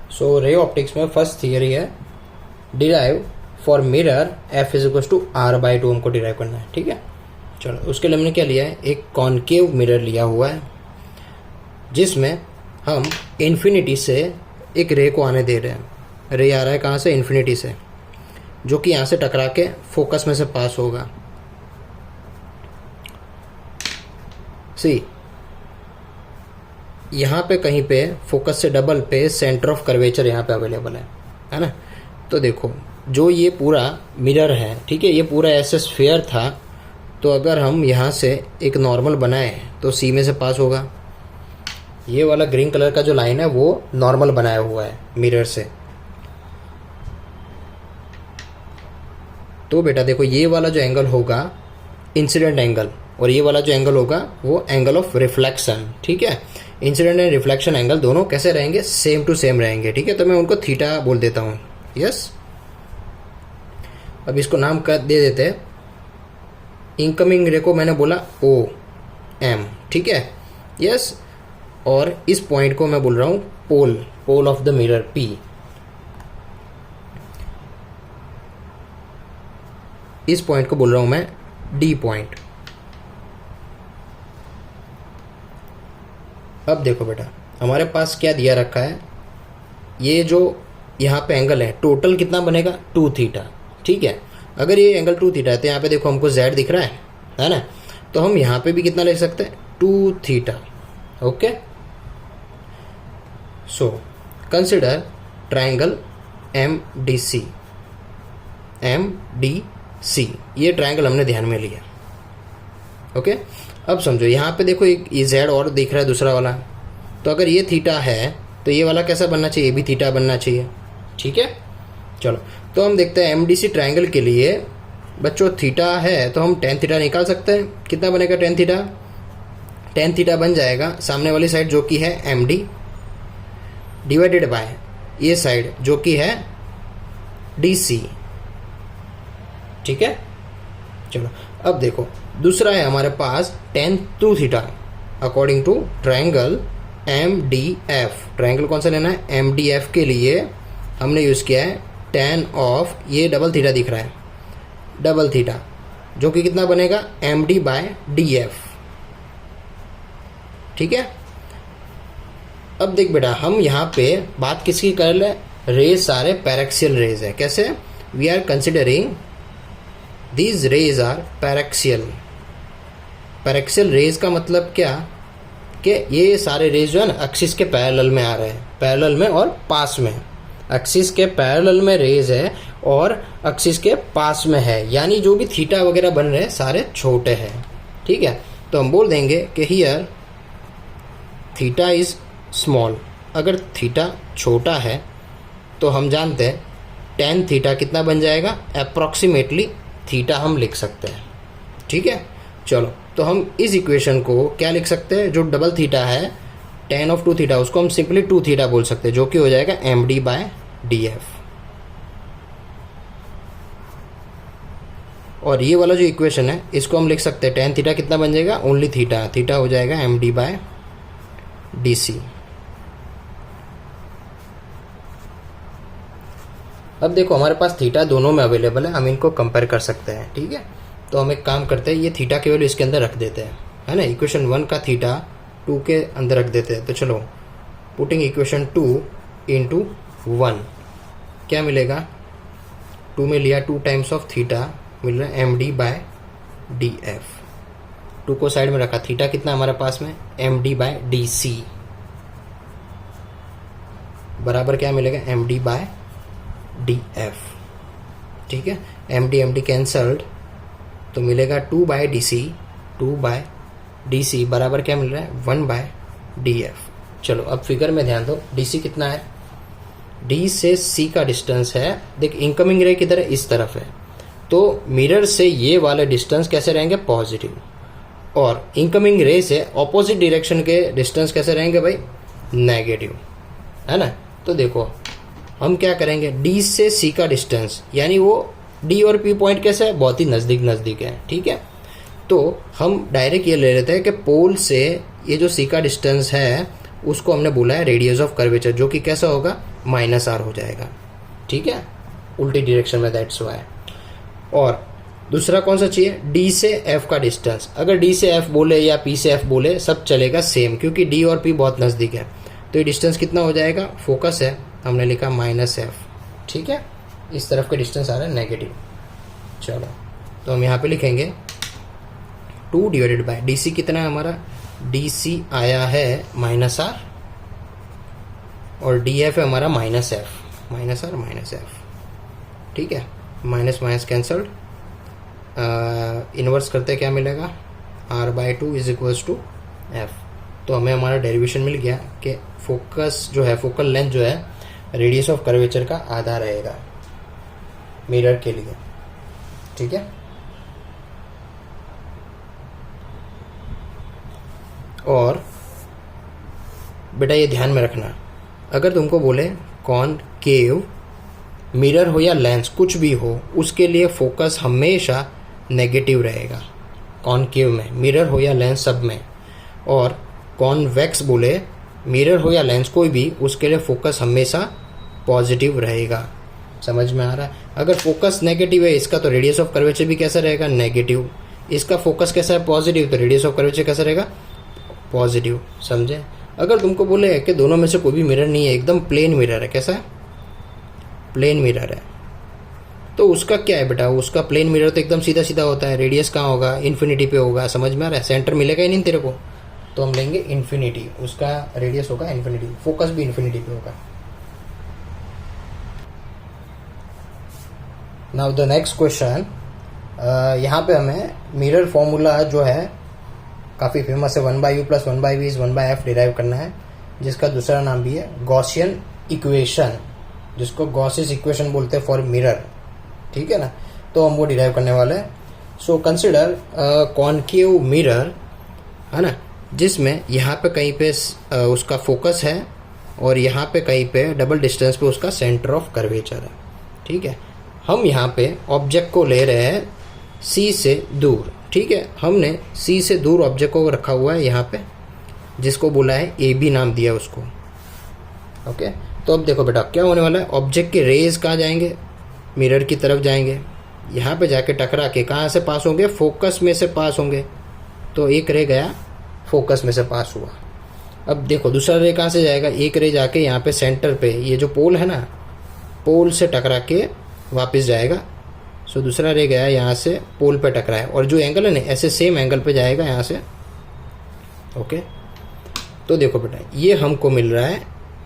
सो ray optics में first theory है derive for mirror F is equal to R by two हमको derive करना है, ठीक है। चलो उसके लिए हमने क्या लिया है, एक कॉन्केव मिरर लिया हुआ है जिसमें हम इन्फिनिटी से एक रे को आने दे रहे हैं। रे आ रहा है कहाँ से, इन्फिनिटी से, जो कि यहाँ से टकरा के फोकस में से पास होगा। सी यहाँ पे कहीं पे फोकस से डबल पे सेंटर ऑफ कर्वेचर यहाँ पे अवेलेबल है ना। तो देखो जो ये पूरा मिरर है, ठीक है, ये पूरा ऐसे स्फीयर था, तो अगर हम यहाँ से एक नॉर्मल बनाए तो सी में से पास होगा। ये वाला ग्रीन कलर का जो लाइन है वो नॉर्मल बनाया हुआ है मिरर से। तो बेटा देखो ये वाला जो एंगल होगा इंसिडेंट एंगल, और ये वाला जो एंगल होगा वो एंगल ऑफ रिफ्लेक्शन, ठीक है। इंसिडेंट एंड रिफ्लेक्शन एंगल दोनों कैसे रहेंगे, सेम टू सेम रहेंगे, ठीक है। तो मैं उनको थीटा बोल देता हूँ, यस। अब इसको नाम कर दे देते हैं, इनकमिंग रे को मैंने बोला ओ एम, ठीक है, यस। और इस पॉइंट को मैं बोल रहा हूँ pole of the mirror P. इस पॉइंट को बोल रहा हूं मैं डी पॉइंट। अब देखो बेटा हमारे पास क्या दिया रखा है, ये जो यहाँ पे एंगल है टोटल कितना बनेगा 2 थीटा, ठीक है। अगर ये एंगल 2 थीटा है तो यहाँ पे देखो हमको z दिख रहा है ना, तो हम यहाँ पे भी कितना ले सकते हैं 2 theta, okay. So consider triangle MDC, ये ट्राइंगल हमने ध्यान में लिया, ओके। अब समझो यहाँ पे देखो एक ये z और दिख रहा है दूसरा वाला, तो अगर ये थीटा है तो ये वाला कैसा बनना चाहिए, ये भी थीटा बनना चाहिए, ठीक है। चलो तो हम देखते हैं MDC ट्राइंगल के लिए बच्चों थीटा है तो हम tan थीटा निकाल सकते हैं। कितना बनेगा tan थीटा बन जाएगा सामने वाली साइड जो कि है MD डिवाइडेड बाय ये साइड जो कि है DC, ठीक है। चलो अब देखो दूसरा है हमारे पास tan 2 theta according to triangle MDF। Triangle कौन सा लेना है, MDF के लिए हमने यूज़ किया है tan ऑफ ये डबल थीटा दिख रहा है, डबल थीटा जो कि कितना बनेगा MD बाय DF, ठीक है। अब देख बेटा हम यहाँ पे बात किसकी कर ले, रेज सारे पैरेक्सियल रेज है। कैसे, we are considering these rays are paraxial. Paraxial rays का मतलब क्या कि ये सारे रेज जो है ना एक्सिस के पैरेलल में आ रहे हैं, पैरेलल में और पास में। एक्सिस के पैरेलल में रेज है और एक्सिस के पास में है, यानी जो भी थीटा वगैरह बन रहे हैं सारे छोटे हैं, ठीक है। तो हम बोल देंगे कि हियर थीटा इज स्मॉल। अगर थीटा छोटा है तो हम जानते हैं tan थीटा कितना बन जाएगा, अप्रॉक्सीमेटली थीटा हम लिख सकते हैं, ठीक है। चलो तो हम इस इक्वेशन को क्या लिख सकते हैं, जो डबल थीटा है tan ऑफ 2 थीटा उसको हम सिंपली 2 थीटा बोल सकते हैं, जो कि हो जाएगा MD बाय DF। और ये वाला जो इक्वेशन है इसको हम लिख सकते हैं tan थीटा कितना बन जाएगा, ओनली थीटा हो जाएगा MD बाय DC। अब देखो हमारे पास थीटा दोनों में अवेलेबल है, हम इनको कंपेयर कर सकते हैं, ठीक है। तो हम एक काम करते हैं, ये थीटा की वैल्यू इसके अंदर रख देते हैं, है ना। इक्वेशन 1 का थीटा 2 के अंदर रख देते हैं। तो चलो पुटिंग इक्वेशन 2 इंटू 1 क्या मिलेगा, 2 में लिया 2 टाइम्स ऑफ थीटा मिल रहा है MD बाय DF। 2 को साइड में रखा, थीटा कितना हमारे पास में MD बाय DC बराबर क्या मिलेगा MD बाय DF, ठीक है। MD कैंसल्ड तो मिलेगा 2 बाय DC बराबर क्या मिल रहा है 1 बाय DF। चलो अब फिगर में ध्यान दो, DC कितना है, D से C का डिस्टेंस है। देख इनकमिंग रे किधर है, इस तरफ है, तो मिरर से ये वाले डिस्टेंस कैसे रहेंगे पॉजिटिव, और इनकमिंग रे से ऑपोजिट डायरेक्शन के डिस्टेंस कैसे रहेंगे भाई नेगेटिव, है ना। तो देखो हम क्या करेंगे, D से C का डिस्टेंस यानी वो D और P पॉइंट कैसे है, बहुत ही नज़दीक है, ठीक है। तो हम डायरेक्ट ये ले लेते हैं कि पोल से ये जो C का डिस्टेंस है उसको हमने बोला है रेडियस ऑफ कर्वेचर, जो कि कैसा होगा, -r हो जाएगा। ठीक है, उल्टी डायरेक्शन में, दैट्स वाई। और दूसरा कौन सा चाहिए, डी से एफ का डिस्टेंस। अगर डी से एफ बोले या पी से एफ बोले सब चलेगा सेम, क्योंकि डी और पी बहुत नज़दीक है। तो ये डिस्टेंस कितना हो जाएगा, फोकस है, हमने लिखा -f। ठीक है, इस तरफ का डिस्टेंस आ रहा है नेगेटिव। चलो तो हम यहाँ पे लिखेंगे 2 डिवाइडेड बाय डी सी कितना है हमारा, डी सी आया है -r और डी एफ है हमारा -r। ठीक है, माइनस माइनस कैंसल्ड, इन्वर्स करते क्या मिलेगा, r/2 is equals to F. तो हमें हमारा डेरिवेशन मिल गया कि फोकस जो है, फोकल लेंथ जो है, रेडियस ऑफ कर्वेचर का आधा रहेगा मिरर के लिए। ठीक है, और बेटा ये ध्यान में रखना, अगर तुमको बोले कॉनकेव मिरर हो या लेंस कुछ भी हो, उसके लिए फोकस हमेशा नेगेटिव रहेगा, कॉनकेव में, मिरर हो या लेंस सब में। और कॉन्वेक्स बोले मिरर हो या लेंस कोई भी, उसके लिए फोकस हमेशा पॉजिटिव रहेगा। समझ में आ रहा है? अगर फोकस नेगेटिव है इसका, तो रेडियस ऑफ कर्वेचर भी कैसा रहेगा, नेगेटिव। इसका फोकस कैसा है, पॉजिटिव, तो रेडियस ऑफ कर्वेचर कैसा रहेगा, पॉजिटिव। समझे? अगर तुमको बोले कि दोनों में से कोई भी मिरर नहीं है, एकदम प्लेन मिरर है, कैसा है, प्लेन मिरर है, तो उसका क्या है बेटा, उसका प्लेन मिरर तो एकदम सीधा सीधा होता है, रेडियस कहाँ होगा, इन्फिनिटी पे होगा। समझ में आ रहा है? सेंटर मिलेगा ही नहीं तेरे को, तो हम लेंगे इन्फिनिटी, उसका रेडियस होगा इन्फिनिटी, फोकस भी इन्फिनिटी पे होगा। नाउ द नेक्स्ट क्वेश्चन, यहाँ पे हमें मिरर फॉर्मूला जो है काफ़ी फेमस है, 1/u + 1/v = 1/f डिराइव करना है, जिसका दूसरा नाम भी है गॉसियन इक्वेशन, जिसको गॉसियस इक्वेशन बोलते हैं फॉर मिरर। ठीक है ना, तो हम वो डिराइव करने वाले हैं। सो कंसिडर कॉनकेव मिरर, है ना, जिसमें यहाँ पे कहीं पे उसका फोकस है और यहाँ पे कहीं पे डबल डिस्टेंस पे उसका सेंटर ऑफ कर्वेचर है। ठीक है, हम यहाँ पे ऑब्जेक्ट को ले रहे हैं सी से दूर। ठीक है, हमने सी से दूर ऑब्जेक्ट को रखा हुआ है यहाँ पे, जिसको बोला है ए बी नाम दिया उसको। ओके, तो अब देखो बेटा क्या होने वाला है, ऑब्जेक्ट के रेज कहाँ जाएंगे, मिरर की तरफ जाएंगे, यहाँ पे जाके टकरा के कहाँ से पास होंगे, फोकस में से पास होंगे। तो एक रे गया, फोकस में से पास हुआ। अब देखो दूसरा रे कहाँ से जाएगा, एक रे जाके यहाँ पे सेंटर पे, ये जो पोल है ना, पोल से टकरा के वापस जाएगा। सो दूसरा रे गया यहाँ से, पोल पे टकराया, और जो एंगल है ना, ऐसे सेम एंगल पे जाएगा यहाँ से। ओके, तो देखो बेटा ये हमको मिल रहा है,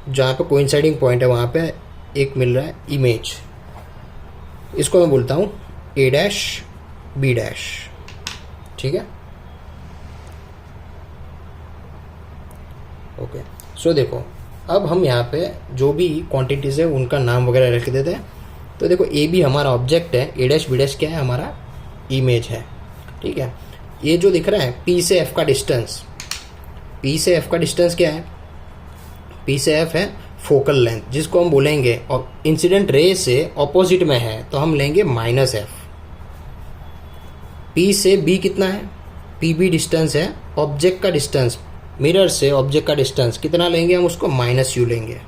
जहाँ पे कोइंसाइडिंग पॉइंट है वहाँ पे एक मिल रहा है इमेज, इसको मैं बोलता हूँ A', B'। ठीक है, ओके। सो देखो अब हम यहाँ पे जो भी क्वांटिटीज़ है उनका नाम वगैरह रख देते हैं। तो देखो ए बी हमारा ऑब्जेक्ट है, A', B' क्या है, हमारा इमेज है। ठीक है, ये जो दिख रहा है P से F का डिस्टेंस, P से F का डिस्टेंस क्या है, P से F है फोकल लेंथ, जिसको हम बोलेंगे, और इंसिडेंट रे से ऑपोजिट में है तो हम लेंगे -f। P से B कितना है, PB डिस्टेंस है, ऑब्जेक्ट का डिस्टेंस, मिरर से ऑब्जेक्ट का डिस्टेंस कितना लेंगे हम, उसको -u लेंगे।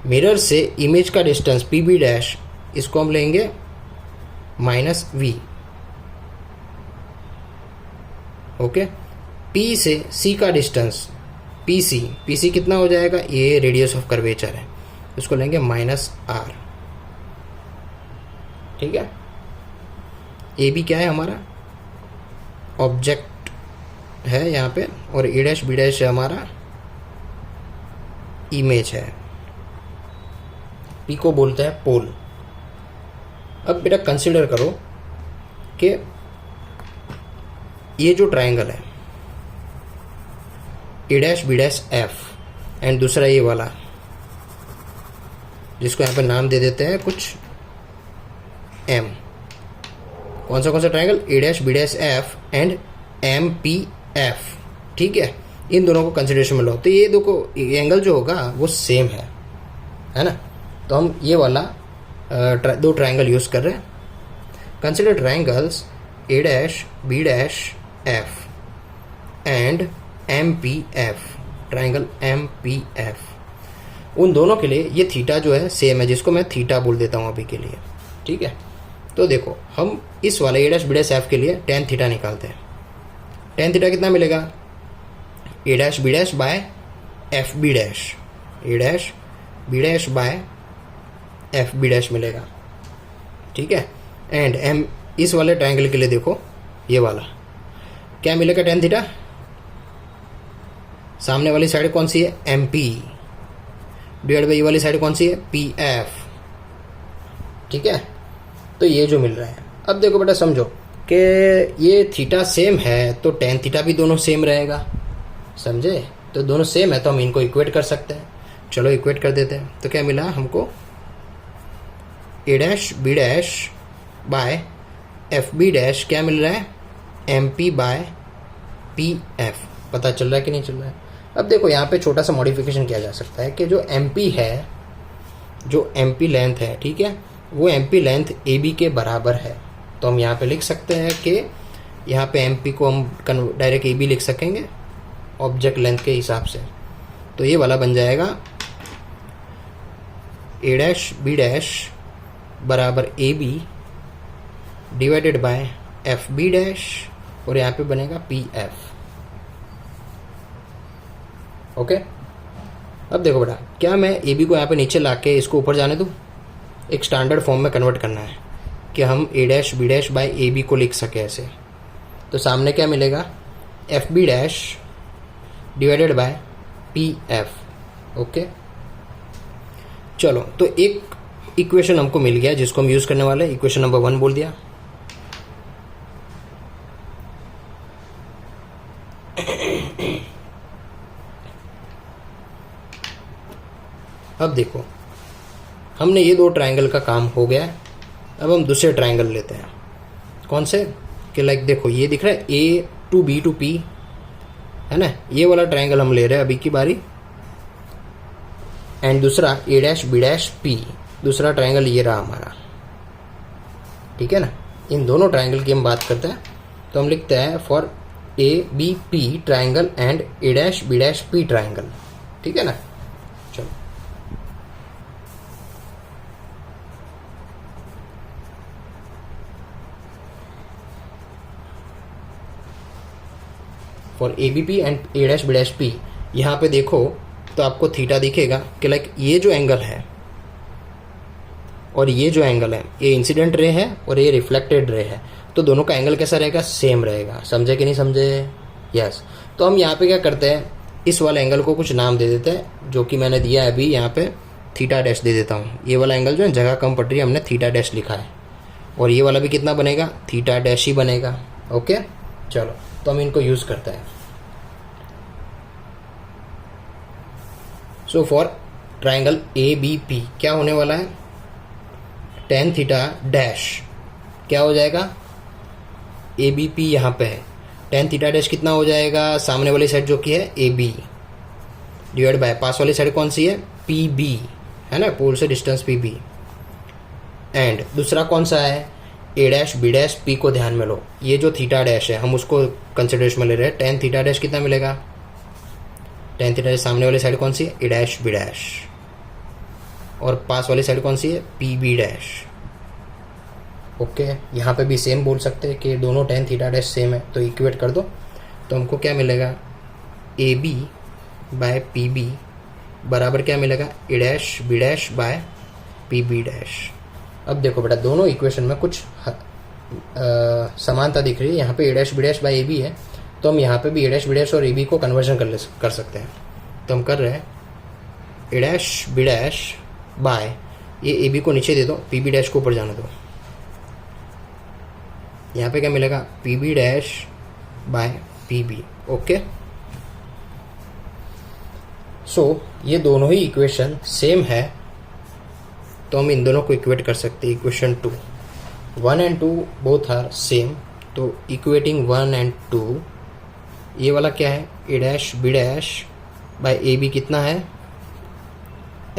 मिरर से इमेज का डिस्टेंस PB', इसको हम लेंगे -v। ओके, P से C का डिस्टेंस PC कितना हो जाएगा, ये रेडियस ऑफ कर्वेचर है, इसको लेंगे -r। ठीक है, ए बी क्या है हमारा, ऑब्जेक्ट है यहाँ पे, और A', B' है हमारा इमेज है, P को बोलते हैं पोल। अब बेटा कंसिडर करो कि ये जो ट्रायंगल है A', B', F, एंड दूसरा ये वाला, जिसको यहाँ पे नाम दे देते हैं कुछ M। कौन सा triangle, A', B', F and MPF। ठीक है, इन दोनों को कंसिडरेशन में लो, तो ये देखो एंगल जो होगा वो सेम है ना। तो हम ये वाला दो ट्रायंगल यूज कर रहे हैं। Consider triangles A', B', F and MPF। Triangle M P F. उन दोनों के लिए ये थीटा जो है सेम है, जिसको मैं थीटा बोल देता हूँ अभी के लिए, ठीक है। तो देखो हम इस वाले ए डैश बी डैश एफ के लिए टेन थीटा निकालते हैं। टेन थीटा कितना मिलेगा, A dash B dash by F B dash, A dash B dash by F B dash मिलेगा, ठीक है। एंड एम इस वाले ट्राइंगल के लिए देखो ये वाला क्या मिलेगा, टेन थीटा, सामने वाली साइड कौन सी है, एम पी, डिवाइड बाई ये वाली साइड कौन सी है, पी एफ, ठीक है। तो ये जो मिल रहा है, अब देखो बेटा समझो कि ये थीटा सेम है तो टेन थीटा भी दोनों सेम रहेगा, समझे। तो दोनों सेम है तो हम इनको इक्वेट कर सकते हैं। चलो इक्वेट कर देते हैं। तो क्या मिला हमको, A dash B dash by F B dash क्या मिल रहा है, M P by P F. पता चल रहा है कि नहीं चल रहा है। अब देखो यहाँ पे छोटा सा मॉडिफिकेशन किया जा सकता है कि जो एम पी है, जो एम पी लेंथ है, ठीक है, वो M P length A B के बराबर है। तो हम यहाँ पे लिख सकते हैं कि यहाँ पे एम पी को हम डायरेक्ट ए बी लिख सकेंगे ऑब्जेक्ट लेंथ के हिसाब से। तो ये वाला बन जाएगा ए डैश बी डैश बराबर A B divided by F B dash, और यहाँ पे बनेगा पी एफ। ओके। अब देखो बेटा, क्या मैं ए बी को यहाँ पे नीचे ला के इसको ऊपर जाने दूँ, एक स्टैंडर्ड फॉर्म में कन्वर्ट करना है कि हम A dash B dash by A B को लिख सके ऐसे। तो सामने क्या मिलेगा, F B dash divided by P F. Okay, चलो तो एक इक्वेशन हमको मिल गया जिसको हम यूज करने वाले, इक्वेशन नंबर 1 बोल दिया। अब देखो हमने ये दो ट्रायंगल का काम हो गया है। अब हम दूसरे ट्रायंगल लेते हैं। कौन से, कि लाइक देखो ये दिख रहा है ए टू बी टू पी, है ना, ये वाला ट्रायंगल हम ले रहे हैं अभी की बारी। एंड दूसरा ए डैश बी डैश पी, दूसरा ट्रायंगल ये रहा हमारा, ठीक है ना। इन दोनों ट्रायंगल की हम बात करते हैं तो हम लिखते हैं for A B P triangle and A dash B dash P triangle, ठीक है ना। चलो for A B P and A dash B dash P, यहाँ पे देखो तो आपको थीटा दिखेगा कि लाइक ये जो एंगल है और ये जो एंगल है, ये इंसिडेंट रे है और ये रिफ्लेक्टेड रे है, तो दोनों का एंगल कैसा रहेगा, सेम रहेगा। समझे कि नहीं समझे, यस। तो हम यहाँ पे क्या करते हैं, इस वाले एंगल को कुछ नाम दे देते हैं, जो कि मैंने दिया है अभी यहाँ पे थीटा डैश दे देता हूँ। ये वाला एंगल जो है जगह कम पड़ रही है, हमने थीटा डैश लिखा है, और ये वाला भी कितना बनेगा, थीटा डैश ही बनेगा। ओके, चलो तो हम इनको यूज करते हैं। So for triangle A B P क्या होने वाला है, टेन थीटा डैश क्या हो जाएगा, ए बी पी यहाँ पे है, टेन थीटा डैश कितना हो जाएगा, सामने वाली साइड जो कि है ए बी डिवाइड बाय पास वाली साइड कौन सी है, पी बी, है ना, पोल से डिस्टेंस पी बी। एंड दूसरा कौन सा है, A dash B dash P को ध्यान में लो, ये जो थीटा डैश है हम उसको कंसिडरेशन में ले रहे हैं। टेन थीटा डैश कितना मिलेगा, टेन थीटा डैश सामने वाली साइड कौन सी है, ए डैश बी डैश, और पास वाली साइड कौन सी है, पी बी डैश। ओके, यहाँ पे भी सेम बोल सकते हैं कि दोनों टेन थीटा डैश सेम है, तो इक्वेट कर दो तो हमको क्या मिलेगा, A B by P B बराबर क्या मिलेगा, A dash B dash by P B dash. अब देखो बेटा दोनों इक्वेशन में कुछ समानता दिख रही है। यहाँ पे A dash B dash by A B है, तो हम यहाँ पे भी ए डैश बी डैश और ए बी को कन्वर्जन कर सकते हैं। तो हम कर रहे हैं ए डैश बी डैश बाय, ये ए बी को नीचे दे दो, पी बी डैश को ऊपर जाने दो। यहाँ पे क्या मिलेगा, P B dash by P B. Okay, so ये दोनों ही इक्वेशन सेम है, तो हम इन दोनों को इक्वेट कर सकते हैं। Equation 2, 1 and 2 both are same, तो इक्वेटिंग 1 and 2, ये वाला क्या है, A dash B dash by A B कितना है,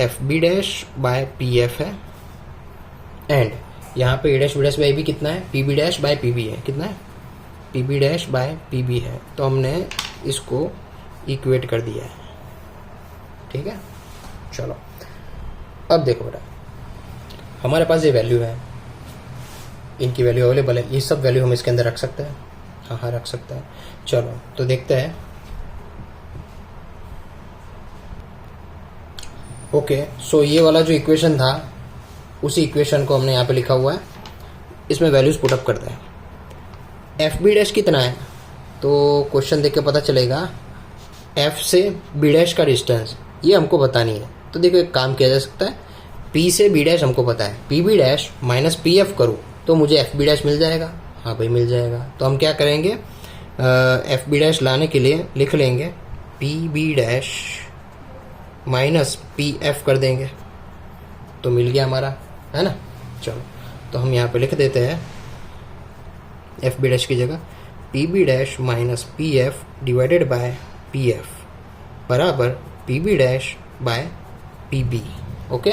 F B dash by P F है। एंड यहाँ पे A dash B dash by A B कितना है, P B dash by P B है, कितना है, P B dash by P B है। तो हमने इसको इक्वेट कर दिया है। ठीक है, चलो अब देखो बेटा, हमारे पास ये वैल्यू है, इनकी वैल्यू अवेलेबल है, ये सब वैल्यू हम इसके अंदर रख सकते हैं। हाँ हाँ रख सकते हैं। चलो तो देखते हैं। ओके, सो ये वाला जो इक्वेशन था उसी इक्वेशन को हमने यहाँ पे लिखा हुआ है, इसमें वैल्यूज पुटअप करते हैं। एफ बी डैश कितना है, तो क्वेश्चन देख के पता चलेगा। एफ से बी डैश का डिस्टेंस ये हमको पता नहीं है, तो देखो एक काम किया जा सकता है, पी से बी डैश हमको पता है, P B dash minus P F करूँ तो मुझे एफ बी डैश मिल जाएगा। हाँ भाई मिल जाएगा। तो हम क्या करेंगे, एफ बी डैश लाने के लिए लिख लेंगे P B dash minus P F कर देंगे, तो मिल गया हमारा, है ना। चलो तो हम यहाँ पे लिख देते हैं एफ बी डैश की जगह P B dash minus P F divided by P F बराबर P B dash by P B. Okay,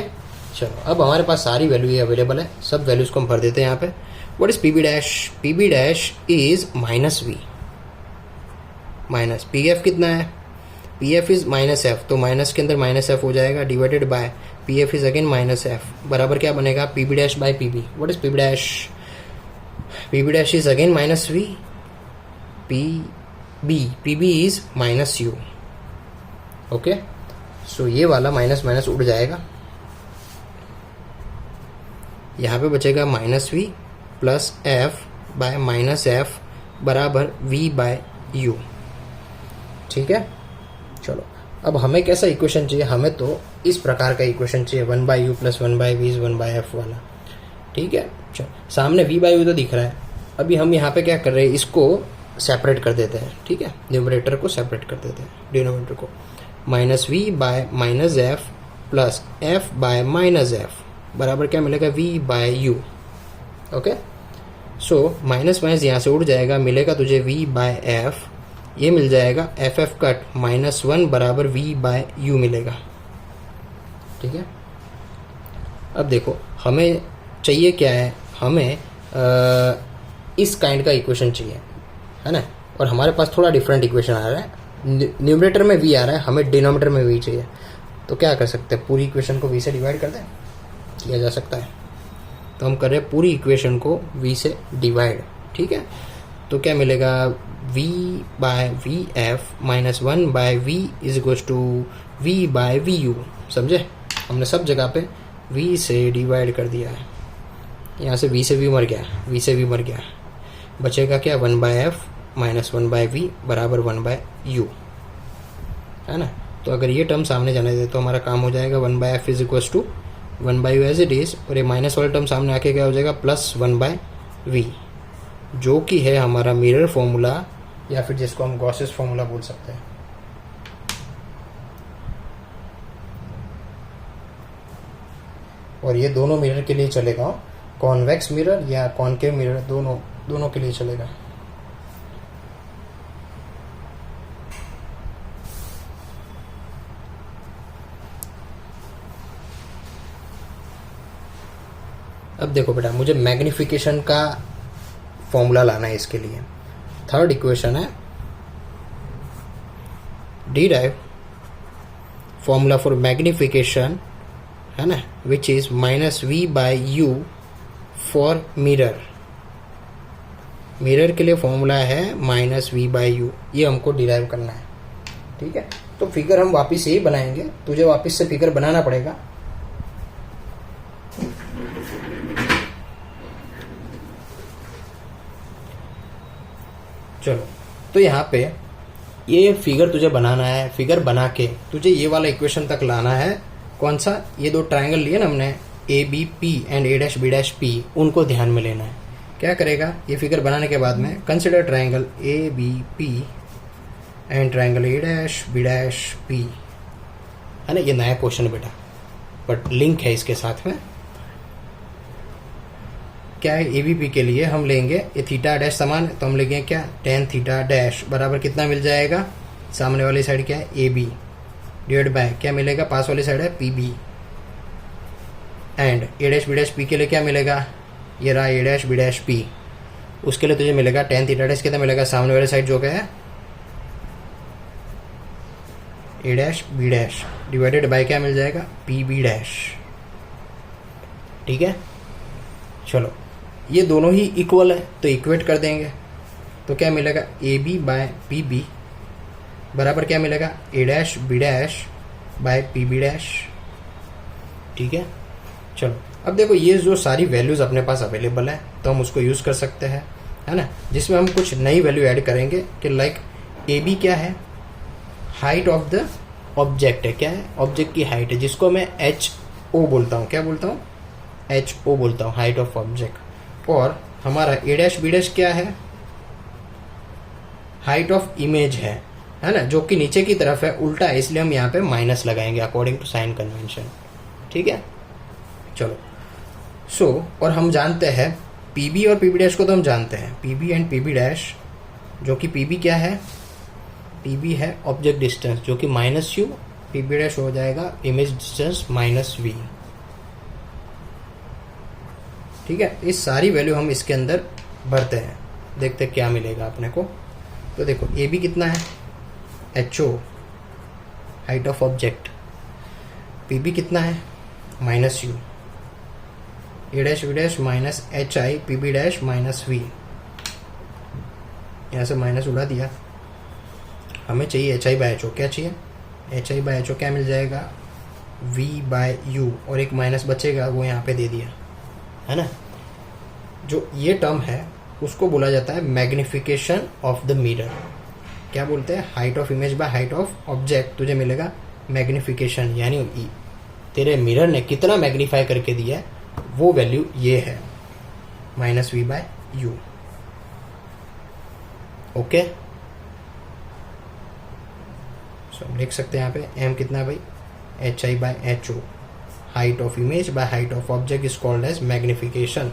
चलो अब हमारे पास सारी वैल्यू अवेलेबल है, सब वैल्यूज को हम भर देते हैं यहाँ पे। What is P B dash, P B dash is minus V, minus P F कितना है, P F is minus F, तो माइनस के अंदर माइनस एफ हो जाएगा, divided by P F is again minus F बराबर क्या बनेगा, P B dash by P B. What is P B dash, P B dash is again minus V, P B is minus U. Okay, so ये वाला minus minus उड़ जाएगा, यहाँ पे बचेगा minus V plus F by minus F बराबर V by U. ठीक है, चलो अब हमें कैसा इक्वेशन चाहिए, हमें तो इस प्रकार का इक्वेशन चाहिए, 1 by U plus 1 by V is 1 by F वाला। ठीक है, चलो सामने वी बाई यू तो दिख रहा है, अभी हम यहाँ पे क्या कर रहे हैं, इसको सेपरेट कर देते हैं। ठीक है, न्यूमरेटर को सेपरेट कर देते हैं, डिनोमिनेटर को, minus V by minus F plus F by minus F बराबर क्या मिलेगा, V by U. Okay, so minus minus यहाँ से उड़ जाएगा, मिलेगा तुझे वी बाय एफ, ये मिल जाएगा एफ एफ कट माइनस 1 बराबर वी बाय यू मिलेगा। ठीक है, अब देखो हमें चाहिए क्या है, हमें इस काइंड का इक्वेशन चाहिए, है ना, और हमारे पास थोड़ा डिफरेंट इक्वेशन आ रहा है, न्यूमरेटर में वी आ रहा है, हमें डिनोमिनेटर में वी चाहिए। तो क्या कर सकते हैं, पूरी इक्वेशन को वी से डिवाइड कर दें, किया जा सकता है। तो हम कर रहे हैं पूरी इक्वेशन को वी से डिवाइड। ठीक है, तो क्या मिलेगा, v by V F minus 1 by V is equals to V by V U. समझे, हमने सब जगह पे v से डिवाइड कर दिया है, यहाँ से v से v मर गया, v से v मर गया, बचेगा क्या, 1 by F minus 1 by V बराबर 1 बाय यू, है ना। तो अगर ये टर्म सामने जाने दे तो हमारा काम हो जाएगा, 1 by F is equals to 1 by U as it is, और ये माइनस वाला टर्म सामने आके क्या हो जाएगा, प्लस 1 बाय वी, जो कि है हमारा मिरर फॉर्मूला, या फिर जिसको हम गॉसेस फॉर्मूला बोल सकते हैं। और ये दोनों मिरर के लिए चलेगा, कॉन्वेक्स मिरर या कॉनकेव मिरर, दोनों के लिए चलेगा। अब देखो बेटा, मुझे मैग्निफिकेशन का फॉर्मूला लाना है इसके लिए। थर्ड इक्वेशन है, डिराइव फॉर्मूला फॉर मैग्निफिकेशन, है ना, which is minus V by U for mirror. Mirror के लिए फॉर्मूला है माइनस वी बाय यू, ये हमको डिराइव करना है। ठीक है, तो फिगर हम वापस यही बनाएंगे, तुझे वापस से फिगर बनाना पड़ेगा। चलो, तो यहाँ पे ये फिगर तुझे बनाना है, फिगर बना के तुझे ये वाला इक्वेशन तक लाना है। कौन सा, ये दो ट्रायंगल लिए ना हमने, A B P and A dash B dash P, उनको ध्यान में लेना है। क्या करेगा, ये फिगर बनाने के बाद में consider triangle A B P and triangle A dash B dash P, है ना। ये नया क्वेश्चन है बेटा, बट लिंक है इसके साथ में। क्या है, ए बी पी के लिए हम लेंगे, ये थीटा डैश समान है तो हम लेंगे क्या, टेन थीटा डैश बराबर कितना मिल जाएगा, सामने वाली साइड क्या है, ए बी, डिवाइड बाय क्या मिलेगा, पास वाली साइड है P B, and A dash B dash P के लिए क्या मिलेगा, ये रहा A dash B dash P, उसके लिए तुझे मिलेगा टेन थीटा डैश कितना मिलेगा, सामने वाली साइड जो क्या है A dash B dash divided by क्या मिल जाएगा, पी बी डैश। ठीक है, चलो ये दोनों ही इक्वल है तो इक्वेट कर देंगे, तो क्या मिलेगा, A B by P B बराबर क्या मिलेगा, A dash B dash by P B dash. ठीक है, चलो अब देखो ये जो सारी वैल्यूज अपने पास अवेलेबल है तो हम उसको यूज कर सकते हैं, है ना, जिसमें हम कुछ नई वैल्यू ऐड करेंगे कि लाइक ए बी क्या है, हाइट ऑफ द ऑब्जेक्ट है, क्या है, ऑब्जेक्ट की हाइट है, जिसको मैं एच ओ बोलता हूँ, क्या बोलता हूँ, एच ओ बोलता हूँ, हाइट ऑफ ऑब्जेक्ट। और हमारा ए डैश बी डैश क्या है, हाइट ऑफ इमेज है ना, जो कि नीचे की तरफ है, उल्टा है, इसलिए हम यहाँ पे माइनस लगाएंगे अकॉर्डिंग टू साइन कन्वेंशन। ठीक है, चलो और हम जानते हैं पी बी और पी बी डैश को, तो हम जानते हैं P B and P B dash, जो कि पी बी क्या है, पी बी है ऑब्जेक्ट डिस्टेंस जो कि minus U, P B dash हो जाएगा इमेज डिस्टेंस माइनस वी। ठीक है, इस सारी वैल्यू हम इसके अंदर भरते हैं, देखते हैं क्या मिलेगा अपने को। तो देखो ए बी कितना है, H O height of object, P B कितना है, minus U, A dash B dash minus H I P B dash minus V, यहाँ से माइनस उड़ा दिया, हमें चाहिए H I by H O, क्या चाहिए, H I by H O क्या मिल जाएगा, वी बाय यू, और एक माइनस बचेगा वो यहाँ पे दे दिया, है ना। जो ये टर्म है उसको बोला जाता है मैग्निफिकेशन ऑफ द मिरर, क्या बोलते हैं, height of image by height of object, तुझे मिलेगा मैग्निफिकेशन, यानी तेरे मिरर ने कितना मैग्नीफाई करके दिया है वो वैल्यू ये है, minus V by U. Okay, so लिख सकते हैं यहाँ पे एम कितना है भाई, H I by H O, height of image by height of object is called as magnification.